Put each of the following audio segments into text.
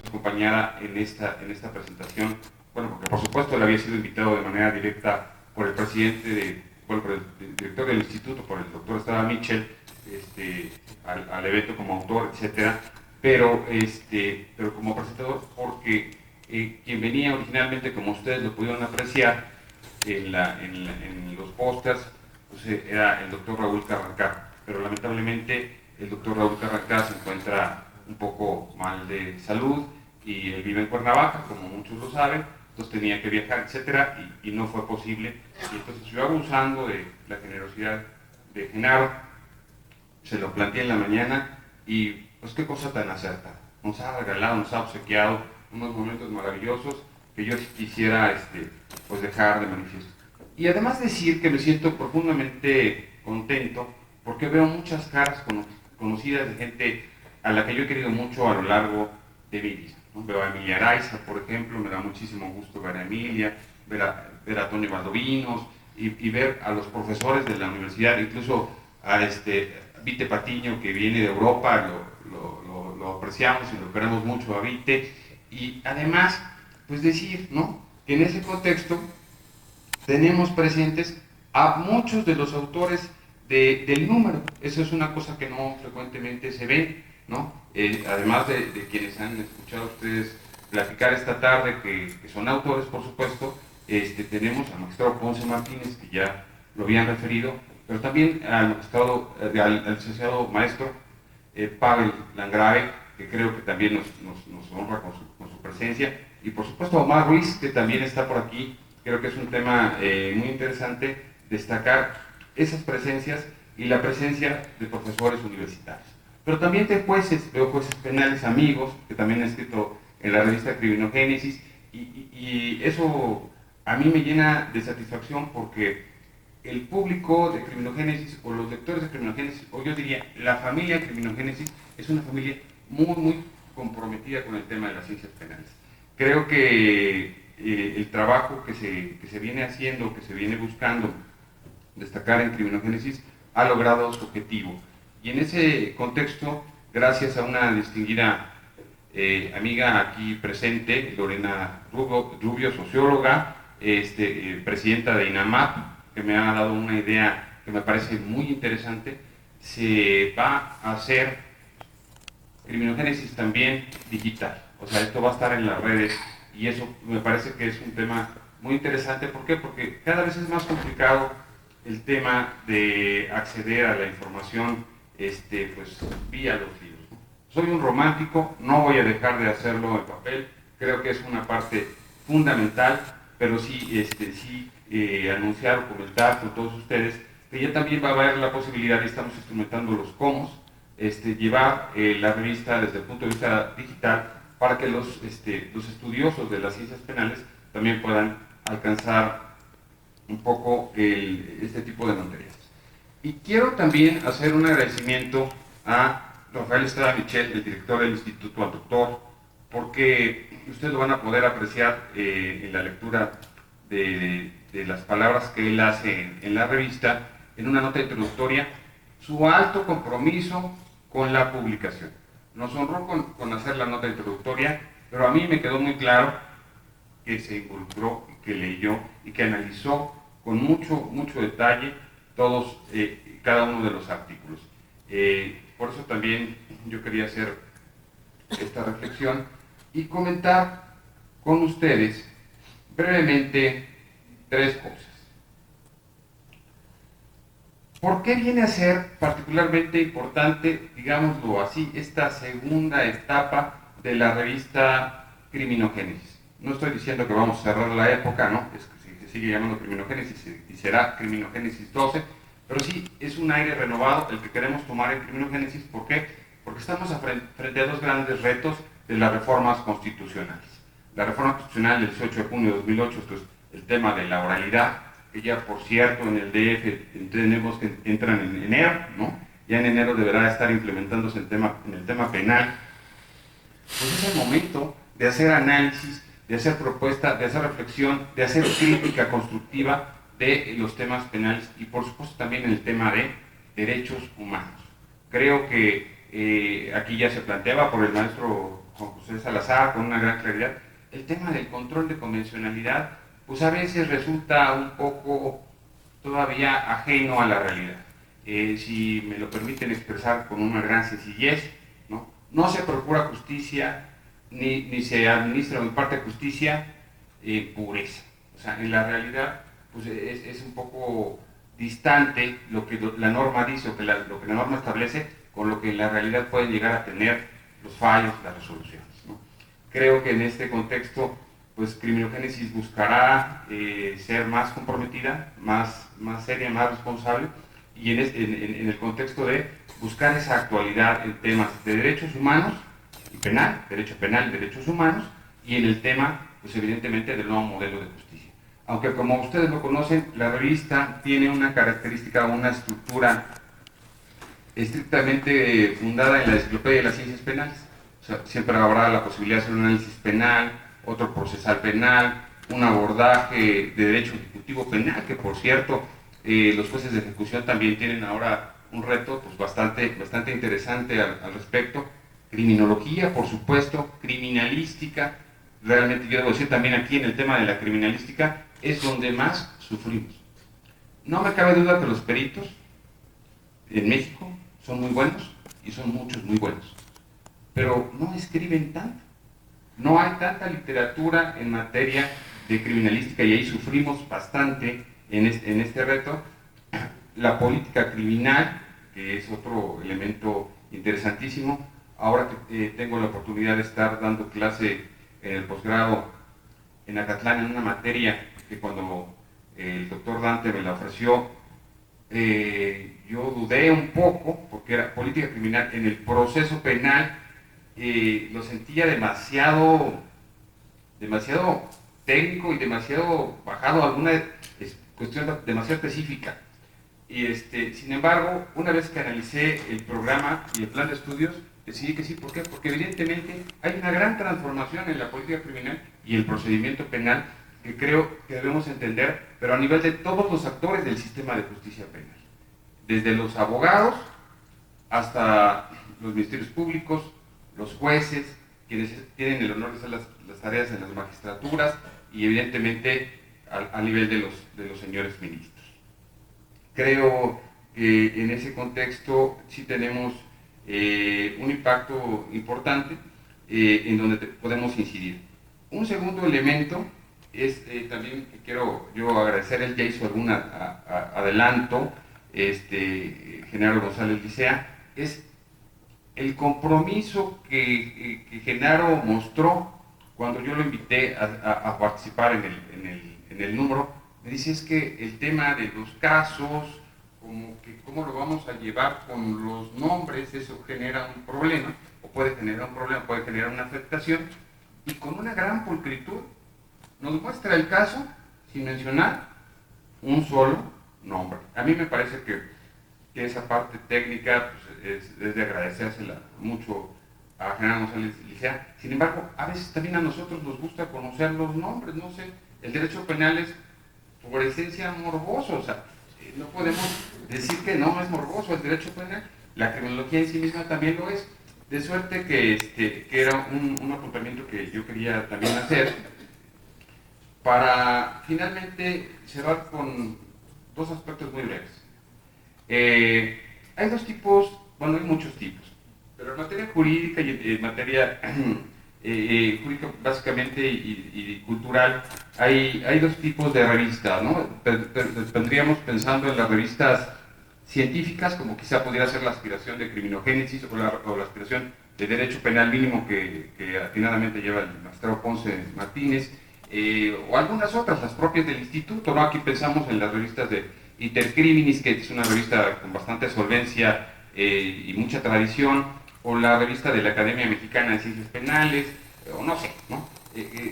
acompañara en esta presentación, bueno, porque por supuesto él había sido invitado de manera directa por el presidente, bueno, por el director del instituto, por el doctor Estrada Mitchell, al evento como autor, etcétera, pero como presentador, porque quien venía originalmente, como ustedes lo pudieron apreciar en los pósters, pues, era el doctor Raúl Carrancá, pero lamentablemente el doctor Raúl Carrancá se encuentra un poco mal de salud y él vive en Cuernavaca, como muchos lo saben, entonces tenía que viajar, etcétera, y no fue posible. Y entonces yo, abusando de la generosidad de Genaro, se lo planteé en la mañana y pues qué cosa tan acertada. Nos ha regalado, nos ha obsequiado unos momentos maravillosos que yo quisiera pues dejar de manifiesto. Y además decir que me siento profundamente contento porque veo muchas caras conocidas de gente a la que yo he querido mucho a lo largo de mi vida, ¿no? Veo a Emilia Araiza, por ejemplo, me da muchísimo gusto ver a Emilia, ver a Tony Valdovinos y ver a los profesores de la universidad, incluso a Vite Patiño, que viene de Europa, lo apreciamos y lo queremos mucho a Vite, y además, pues decir, ¿no?, que en ese contexto tenemos presentes a muchos de los autores del número. Eso es una cosa que no frecuentemente se ve, ¿no? Además de quienes han escuchado a ustedes platicar esta tarde, que son autores, por supuesto, tenemos al magistrado Ponce Martínez, que ya lo habían referido, pero también al licenciado maestro Pavel Landgrave, que creo que también nos honra con su presencia, y por supuesto a Omar Ruiz, que también está por aquí. Creo que es un tema muy interesante destacar esas presencias y la presencia de profesores universitarios. Pero también de jueces, veo jueces penales amigos, que también han escrito en la revista Criminogénesis, y eso a mí me llena de satisfacción porque el público de Criminogénesis, o los lectores de Criminogénesis, o yo diría la familia Criminogénesis, es una familia muy comprometida con el tema de las ciencias penales. Creo que el trabajo que se viene haciendo, que se viene buscando destacar en Criminogénesis, ha logrado su objetivo. Y en ese contexto, gracias a una distinguida amiga aquí presente, Lorena Rubio, socióloga, presidenta de INAMAP, que me ha dado una idea que me parece muy interesante, se va a hacer Criminogénesis también digital. O sea, esto va a estar en las redes y eso me parece que es un tema muy interesante. ¿Por qué? Porque cada vez es más complicado el tema de acceder a la información pues, vía los libros, ¿no? Soy un romántico, no voy a dejar de hacerlo en papel, creo que es una parte fundamental, pero sí, anunciar o comentar con todos ustedes que ya también va a haber la posibilidad, y estamos instrumentando los cómo, llevar la revista desde el punto de vista digital para que los estudiosos de las ciencias penales también puedan alcanzar un poco este tipo de materiales. Y quiero también hacer un agradecimiento a Rafael Estrada Mitchell, el director del instituto, al doctor, porque ustedes lo van a poder apreciar en la lectura de las palabras que él hace en la revista, en una nota introductoria, su alto compromiso con la publicación. Nos honró con hacer la nota introductoria, pero a mí me quedó muy claro que se involucró, que leyó y que analizó con mucho detalle todos, cada uno de los artículos. Por eso también yo quería hacer esta reflexión y comentar con ustedes brevemente tres cosas. ¿Por qué viene a ser particularmente importante, digámoslo así, esta segunda etapa de la revista Criminogénesis? No estoy diciendo que vamos a cerrar la época, ¿no? Es que se sigue llamando Criminogénesis y será Criminogénesis 12, pero sí es un aire renovado el que queremos tomar en Criminogénesis. ¿Por qué? Porque estamos frente a dos grandes retos de las reformas constitucionales. La reforma constitucional del 18 de junio de 2008, esto es el tema de la oralidad, que ya por cierto en el DF entendemos que entran en enero, ¿no? Ya en enero deberá estar implementándose en el tema penal. Pues es el momento de hacer análisis, de hacer propuesta, de hacer reflexión, de hacer crítica constructiva de los temas penales y por supuesto también en el tema de derechos humanos. Creo que aquí ya se planteaba por el maestro José Salazar con una gran claridad, el tema del control de convencionalidad, pues a veces resulta un poco todavía ajeno a la realidad. Si me lo permiten expresar con una gran sencillez, no se procura justicia ni se administra o imparte justicia pureza. O sea, en la realidad pues es un poco distante lo que la norma dice o que lo que la norma establece con lo que en la realidad pueden llegar a tener los fallos, las resoluciones, ¿no? Creo que en este contexto, pues Criminogénesis buscará ser más comprometida, más seria, más responsable, y en el contexto de buscar esa actualidad en temas de derechos humanos y penal, derecho penal y derechos humanos, y en el tema, pues evidentemente, del nuevo modelo de justicia. Aunque como ustedes lo conocen, la revista tiene una característica, una estructura estrictamente fundada en la enciclopedia de las ciencias penales. O sea, siempre habrá la posibilidad de hacer un análisis penal, otro procesal penal, un abordaje de derecho ejecutivo penal, que por cierto, los jueces de ejecución también tienen ahora un reto pues, bastante interesante al respecto. Criminología, por supuesto, criminalística. Realmente yo debo decir también aquí en el tema de la criminalística es donde más sufrimos. No me cabe duda que los peritos en México son muy buenos y son muchos muy buenos, pero no escriben tanto. No hay tanta literatura en materia de criminalística y ahí sufrimos bastante en este reto. La política criminal, que es otro elemento interesantísimo. Ahora que tengo la oportunidad de estar dando clase en el posgrado en Acatlán en una materia que cuando el doctor Dante me la ofreció, yo dudé un poco, porque era política criminal en el proceso penal, lo sentía demasiado técnico y demasiado bajado a alguna cuestión demasiado específica. Y sin embargo, una vez que analicé el programa y el plan de estudios, decidí que sí. ¿Por qué? Porque evidentemente hay una gran transformación en la política criminal y el procedimiento penal que creo que debemos entender, pero a nivel de todos los actores del sistema de justicia penal. Desde los abogados hasta los ministerios públicos, los jueces, quienes tienen el honor de hacer las tareas en las magistraturas y evidentemente a nivel de los señores ministros. Creo que en ese contexto sí tenemos un impacto importante en donde podemos incidir. Un segundo elemento es también que quiero yo agradecer, él ya hizo algún adelanto, Genaro González Licea, es el compromiso que Genaro mostró cuando yo lo invité a participar en el número. Me dice, es que el tema de los casos, como que cómo lo vamos a llevar con los nombres, eso genera un problema, o puede generar un problema, puede generar una afectación, y con una gran pulcritud nos muestra el caso sin mencionar un solo nombre. A mí me parece que esa parte técnica pues, es de agradecérsela mucho a Genaro González Licea. Sin embargo, a veces también a nosotros nos gusta conocer los nombres, no sé, el derecho penal es por esencia morboso, o sea, no podemos decir que no es morboso el derecho penal, la criminología en sí misma también lo es, de suerte que era un apuntamiento que yo quería también hacer, para finalmente cerrar con dos aspectos muy breves. Hay dos tipos, bueno, hay muchos tipos, pero en materia jurídica y en materia jurídica básicamente y cultural, hay dos tipos de revistas, ¿no? Tendríamos pensando en las revistas científicas, como quizá pudiera ser la aspiración de Criminogénesis o la aspiración de Derecho Penal Mínimo que atinadamente lleva el magistrado Ponce Martínez, o algunas otras, las propias del instituto, ¿no? Aquí pensamos en las revistas de Intercriminis, que es una revista con bastante solvencia y mucha tradición, o la revista de la Academia Mexicana de Ciencias Penales, o no sé, ¿no?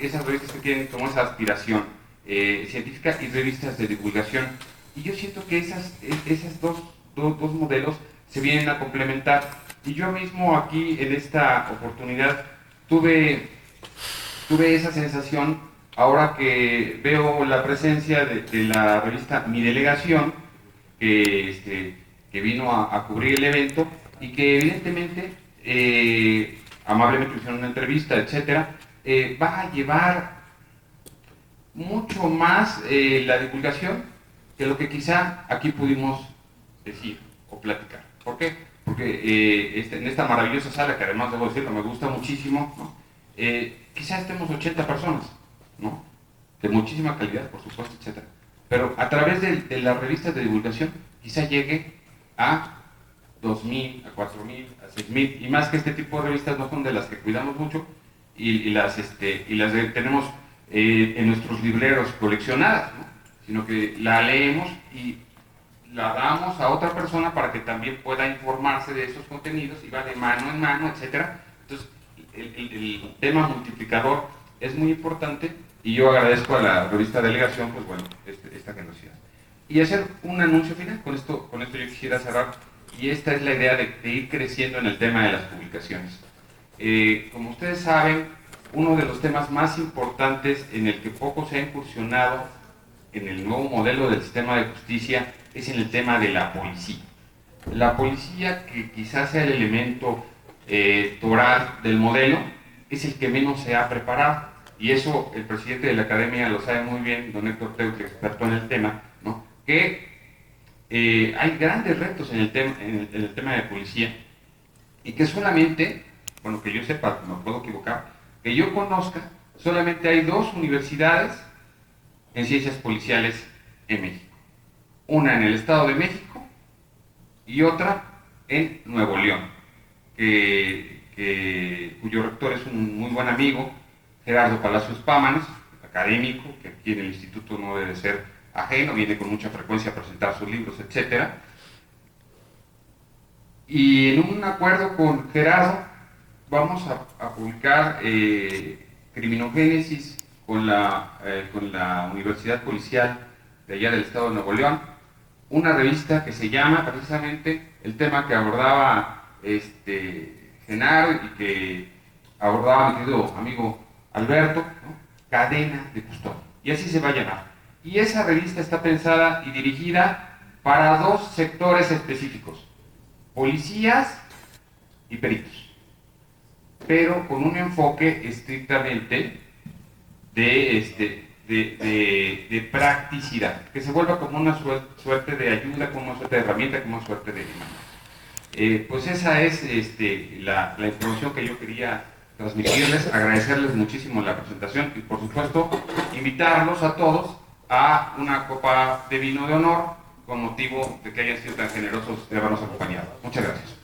Esas revistas que tienen como esa aspiración científica y revistas de divulgación. Y yo siento que esas dos modelos se vienen a complementar. Y yo mismo aquí en esta oportunidad tuve esa sensación ahora que veo la presencia de la revista Mi Delegación, que vino a cubrir el evento y que evidentemente amablemente hicieron una entrevista, etcétera, va a llevar mucho más la divulgación que lo que quizá aquí pudimos decir o platicar. ¿Por qué? Porque en esta maravillosa sala, que además debo decirlo, me gusta muchísimo, ¿no? Quizá estemos 80 personas, ¿no? De muchísima calidad, por supuesto, etcétera. Pero a través de las revistas de divulgación, quizá llegue a 2.000, a 4.000, a 6.000, y más que este tipo de revistas no son de las que cuidamos mucho, y las tenemos en nuestros libreros coleccionadas, ¿no? Sino que la leemos y la damos a otra persona para que también pueda informarse de esos contenidos y va de mano en mano, etcétera. Entonces, el tema multiplicador es muy importante y yo agradezco a la revista Delegación, pues bueno, esta generosidad. Y hacer un anuncio final, con esto yo quisiera cerrar, y esta es la idea de ir creciendo en el tema de las publicaciones. Como ustedes saben, uno de los temas más importantes en el que poco se ha incursionado en el nuevo modelo del sistema de justicia es en el tema de la policía. La policía, que quizás sea el elemento toral del modelo, es el que menos se ha preparado. Y eso el presidente de la academia lo sabe muy bien, don Héctor Teucli, experto en el tema, ¿no? Que hay grandes retos en el tema de policía y que solamente, bueno, que yo sepa, me puedo equivocar, que yo conozca, solamente hay 2 universidades en ciencias policiales en México. Una en el Estado de México y otra en Nuevo León, cuyo rector es un muy buen amigo, Gerardo Palacios Pámanes, académico, que aquí en el instituto no debe ser ajeno, viene con mucha frecuencia a presentar sus libros, etc. Y en un acuerdo con Gerardo vamos a publicar Criminogénesis con la Universidad Policial de allá del Estado de Nuevo León, una revista que se llama precisamente el tema que abordaba Genaro y que abordaba mi querido amigo Alberto, ¿no? Cadena de custodia. Y así se va a llamar. Y esa revista está pensada y dirigida para 2 sectores específicos: policías y peritos, pero con un enfoque estrictamente de practicidad, que se vuelva como una suerte de ayuda, como una suerte de herramienta, como una suerte de demanda. Pues esa es la información que yo quería transmitirles, agradecerles muchísimo la presentación y por supuesto invitarlos a todos a una copa de vino de honor con motivo de que hayan sido tan generosos de habernos acompañado. Muchas gracias.